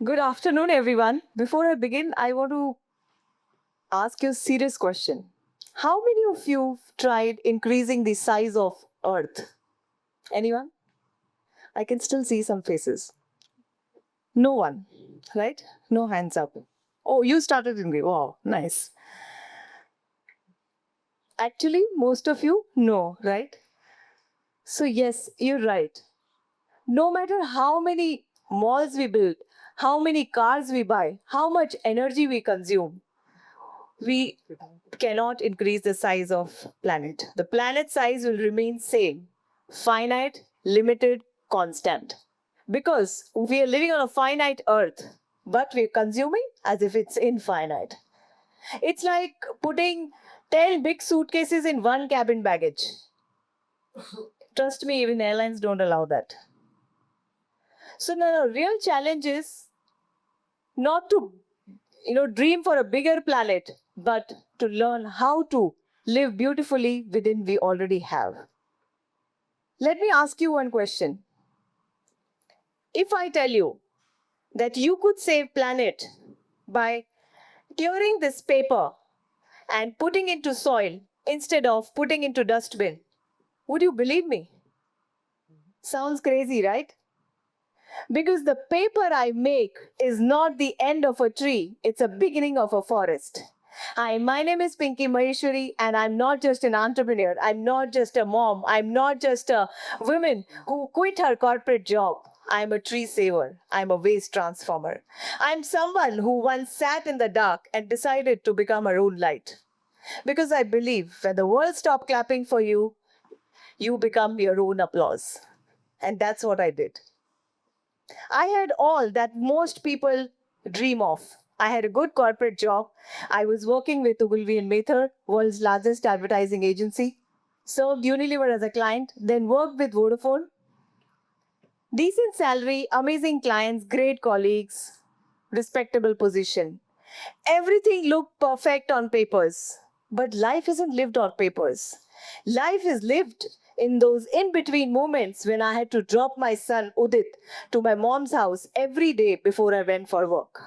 Good afternoon, everyone. Before I begin, I want to ask you a serious question. How many of you tried increasing the size of Earth? Anyone? I can still see some faces. No one, right? No hands up. Oh, you started in grey. Wow, nice. Actually, most of you know, right? So, yes, you're right. No matter how many malls we build, how many cars we buy, how much energy we consume, we cannot increase the size of planet. The planet size will remain same, finite, limited, constant. Because we are living on a finite earth, but we're consuming as if it's infinite. It's like putting 10 big suitcases in one cabin baggage. Trust me, even airlines don't allow that. So now the real challenge is not to dream for a bigger planet, but to learn how to live beautifully within we already have. Let me ask you one question. If I tell you that you could save planet by tearing this paper and putting into soil instead of putting into dustbin, would you believe me? Sounds crazy, right? Because the paper I make is not the end of a tree, it's a beginning of a forest. Hi, my name is Pinky Maheshwari, and I'm not just an entrepreneur. I'm not just a mom. I'm not just a woman who quit her corporate job. I'm a tree saver. I'm a waste transformer. I'm someone who once sat in the dark and decided to become her own light. Because I believe when the world stops clapping for you, you become your own applause. And that's what I did. I had all that most people dream of. I had a good corporate job. I was working with Ogilvy and Mather, world's largest advertising agency. Served Unilever as a client, then worked with Vodafone. Decent salary, amazing clients, great colleagues, respectable position. Everything looked perfect on papers. But life isn't lived on papers. Life is lived in those in between moments when I had to drop my son Udit to my mom's house every day before I went for work.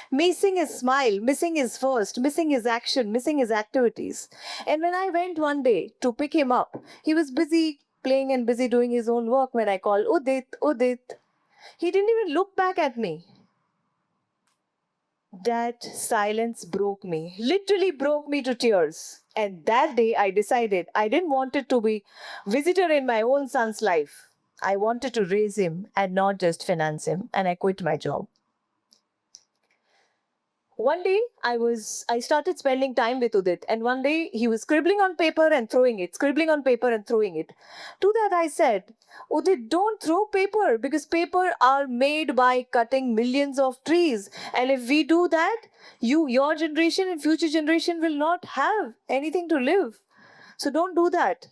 Missing his smile, missing his first, missing his action, missing his activities. And when I went one day to pick him up, he was busy playing and busy doing his own work when I called Udit, Udit. He didn't even look back at me. That silence broke me, literally broke me to tears. And that day I decided I didn't want it to be visitor in my own son's life. I wanted to raise him and not just finance him, and I quit my job. One day I started spending time with Udit, and one day he was scribbling on paper and throwing it, scribbling on paper and throwing it. To that I said, Udit, don't throw paper because paper are made by cutting millions of trees. And if we do that, your generation and future generation will not have anything to live. So don't do that.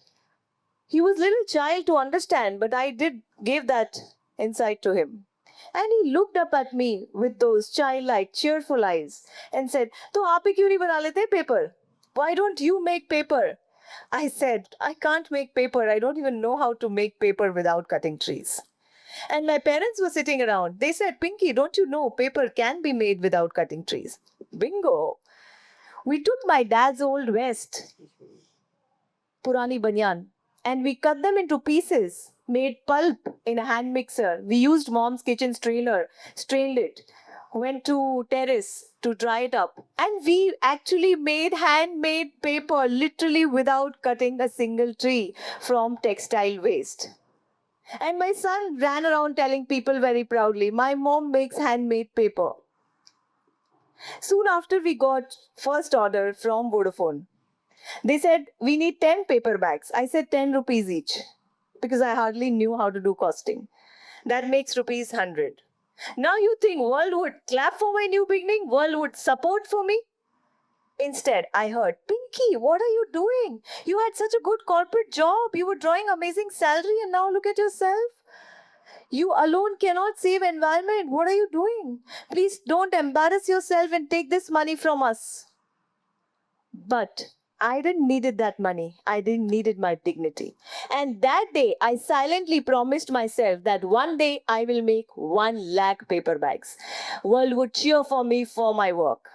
He was little child to understand, but I did give that insight to him. And he looked up at me with those childlike, cheerful eyes and said, तो आप ही क्यों नहीं बना लेते paper? Why don't you make paper? I said, I can't make paper. I don't even know how to make paper without cutting trees. And my parents were sitting around. They said, Pinky, don't you know paper can be made without cutting trees? Bingo. We took my dad's old vest, Purani Banyan, and we cut them into pieces, made pulp in a hand mixer. We used mom's kitchen strainer, strained it, went to terrace to dry it up. And we actually made handmade paper literally without cutting a single tree from textile waste. And my son ran around telling people very proudly, my mom makes handmade paper. Soon after we got first order from Vodafone. They said, we need 10 paper bags. I said 10 rupees each because I hardly knew how to do costing. That makes rupees 100. Now you think world would clap for my new beginning? World would support for me? Instead, I heard, Pinky, what are you doing? You had such a good corporate job. You were drawing amazing salary and now look at yourself. You alone cannot save environment. What are you doing? Please don't embarrass yourself and take this money from us. But I didn't needed that money. I didn't needed my dignity. And that day, I silently promised myself that one day I will make 1 lakh paper bags. World would cheer for me for my work.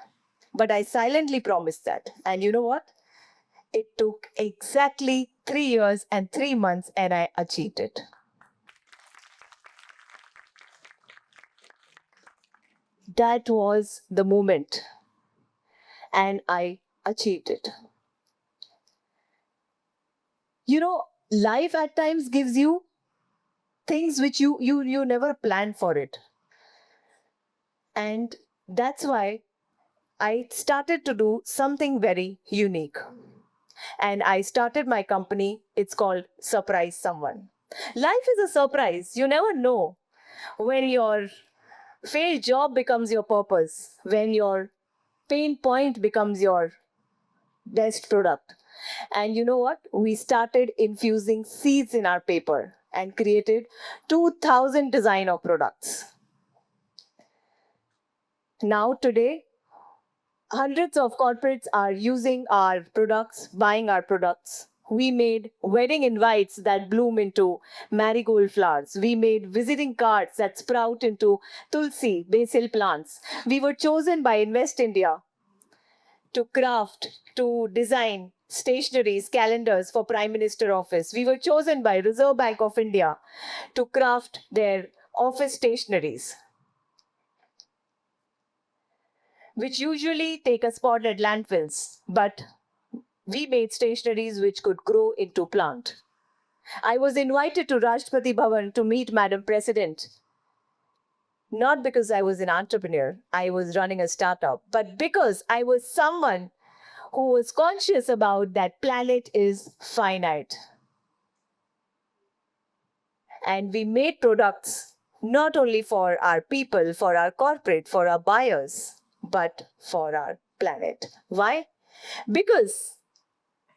But I silently promised that. And you know what? It took exactly 3 years and 3 months, and I achieved it. That was the moment, and I achieved it. You know, life at times gives you things which you never planned for it. And that's why I started to do something very unique. And I started my company. It's called Surprise Someone. Life is a surprise. You never know when your failed job becomes your purpose, when your pain point becomes your best product. And you know what? We started infusing seeds in our paper and created 2,000 design of products. Now, today, hundreds of corporates are using our products, buying our products. We made wedding invites that bloom into marigold flowers. We made visiting cards that sprout into tulsi, basil plants. We were chosen by Invest India to craft, to design stationaries, calendars for Prime Minister office. We were chosen by Reserve Bank of India to craft their office stationaries, which usually take a spot at landfills, but we made stationaries which could grow into plant. I was invited to Rashtrapati Bhavan to meet Madam President, not because I was an entrepreneur, I was running a startup, but because I was someone who was conscious about that planet is finite. And we made products not only for our people, for our corporate, for our buyers, but for our planet. Why? Because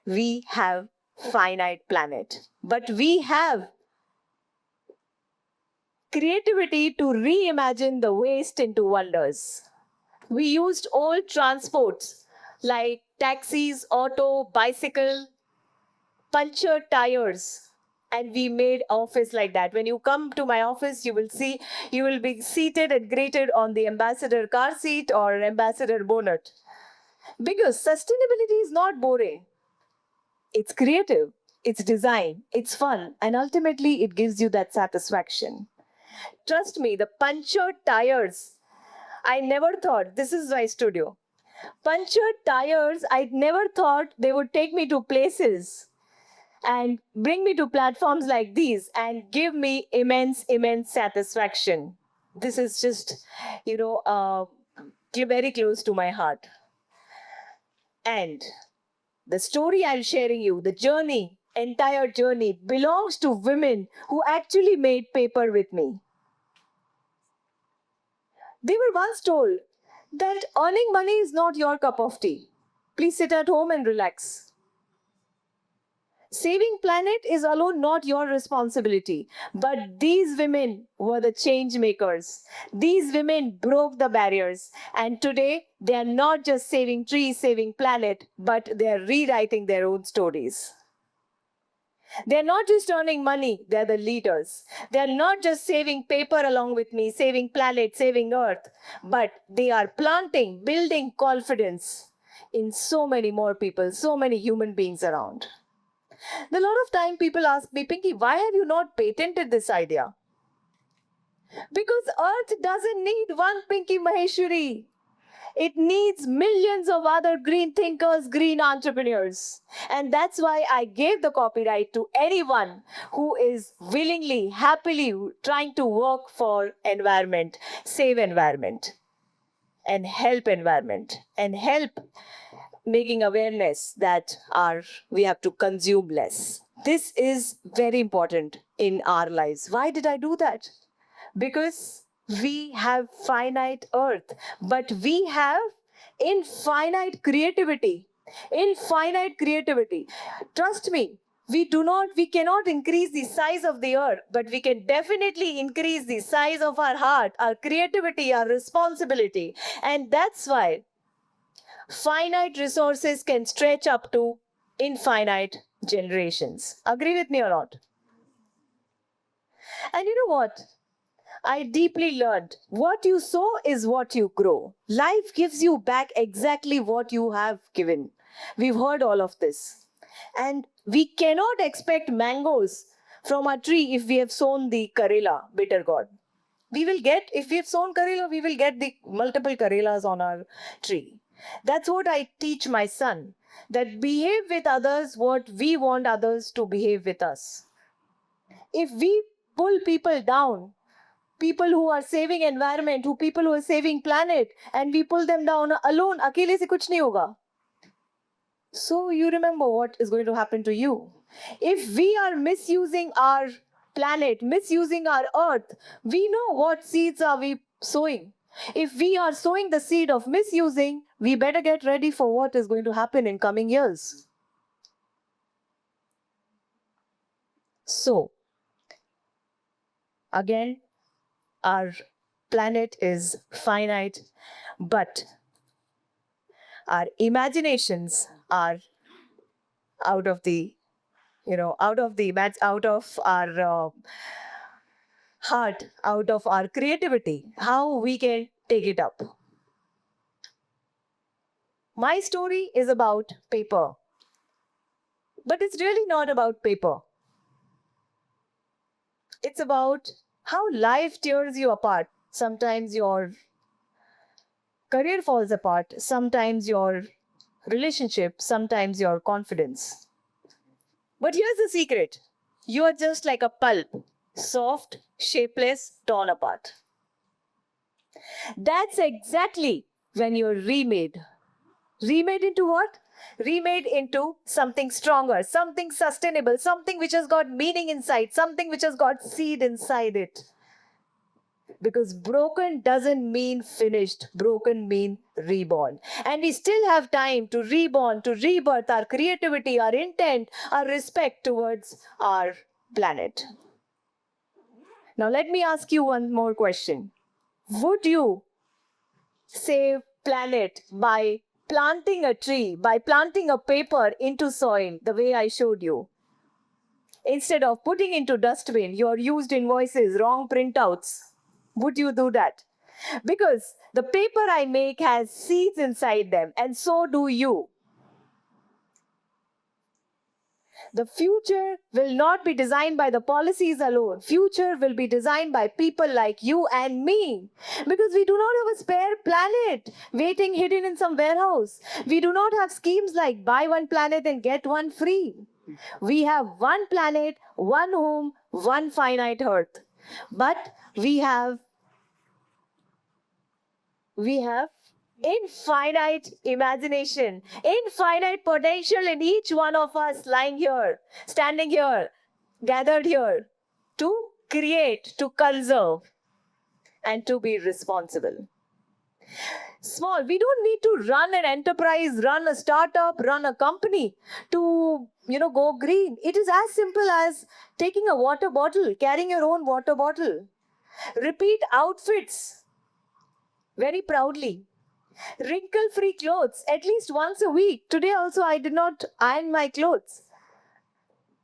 we have finite planet, but we have creativity to reimagine the waste into wonders. We used old transports like taxis, auto, bicycle, punctured tires, and we made office like that. When you come to my office, you will see you will be seated and greeted on the ambassador car seat or ambassador bonnet. Because sustainability is not boring. It's creative, it's design, it's fun, and ultimately it gives you that satisfaction. Trust me, the punctured tires, I never thought, this is my studio. Punctured tires, I never thought they would take me to places and bring me to platforms like these and give me immense, immense satisfaction. This is just, you know, very close to my heart. And the story I'm sharing you, the journey, entire journey, belongs to women who actually made paper with me. They were once told that earning money is not your cup of tea. Please sit at home and relax. Saving planet is alone not your responsibility. But these women were the change makers. These women broke the barriers. And today, they are not just saving trees, saving planet, but they are rewriting their own stories. They're not just earning money, they're the leaders. They're not just saving paper along with me, saving planet, saving earth, but they are planting, building confidence in so many more people, so many human beings around. A lot of time people ask me, Pinky, why have you not patented this idea? Because earth doesn't need one Pinky Maheshwari. It needs millions of other green thinkers, green entrepreneurs. And that's why I gave the copyright to anyone who is willingly, happily trying to work for environment, save environment, and help making awareness that we have to consume less. This is very important in our lives. Why did I do that? Because we have finite earth, but we have infinite creativity. Infinite creativity. Trust me, we cannot increase the size of the earth, but we can definitely increase the size of our heart, our creativity, our responsibility. And that's why finite resources can stretch up to infinite generations. Agree with me or not? And you know what? I deeply learned what you sow is what you grow. Life gives you back exactly what you have given. We've heard all of this. And we cannot expect mangoes from a tree if we have sown the Karela, bitter gourd. We will get, if we have sown Karela, we will get the multiple Karelas on our tree. That's what I teach my son, that behave with others what we want others to behave with us. If we pull people down, people who are saving environment, people who are saving planet, and we pull them down alone, अकेले से कुछ नहीं होगा. So you remember what is going to happen to you. If we are misusing our planet, misusing our earth, we know what seeds are we sowing. If we are sowing the seed of misusing, we better get ready for what is going to happen in coming years. So, again, our planet is finite, but our imaginations are out of the, out of our heart, out of our creativity, how we can take it up. My story is about paper, but it's really not about paper. It's about how life tears you apart. Sometimes your career falls apart, sometimes your relationship, sometimes your confidence. But here's the secret. You are just like a pulp, soft, shapeless, torn apart. That's exactly when you're remade. Remade into what? Remade into something stronger, something sustainable, something which has got meaning inside, something which has got seed inside it. Because broken doesn't mean finished. Broken mean reborn. And we still have time to reborn, to rebirth our creativity, our intent, our respect towards our planet. Now let me ask you one more question. Would you save planet by planting a tree, by planting a paper into soil the way I showed you? Instead of putting into dustbin your used invoices, wrong printouts, would you do that? Because the paper I make has seeds inside them, and so do you. The future will not be designed by the policies alone. Future will be designed by people like you and me. Because we do not have a spare planet waiting hidden in some warehouse. We do not have schemes like buy one planet and get one free. We have one planet, one home, one finite earth. But we have infinite imagination, infinite potential in each one of us lying here, standing here, gathered here to create, to conserve, and to be responsible. Small, we don't need to run an enterprise, run a startup, run a company to, go green. It is as simple as taking a water bottle, carrying your own water bottle. Repeat outfits very proudly. Wrinkle-free clothes at least once a week. Today also I did not iron my clothes.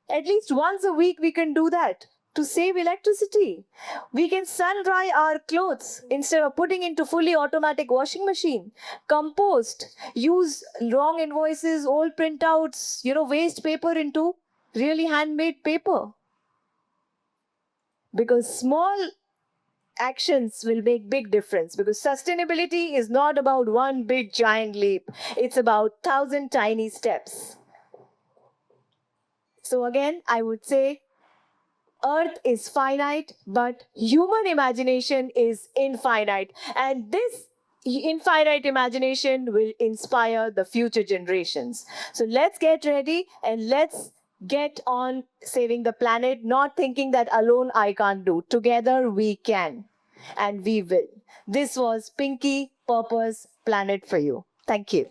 At least once a week we can do that to save electricity. We can sun dry our clothes instead of putting into fully automatic washing machine. Compost. Use wrong invoices, old printouts, waste paper into really handmade paper. Because small actions will make big difference, because sustainability is not about one big giant leap. It's about 1,000 tiny steps. So again, I would say Earth is finite, but human imagination is infinite. And this infinite imagination will inspire the future generations. So let's get ready and let's get on saving the planet, not thinking that alone I can't do. Together we can, and we will. This was Pinky Purpose Planet for you. Thank you.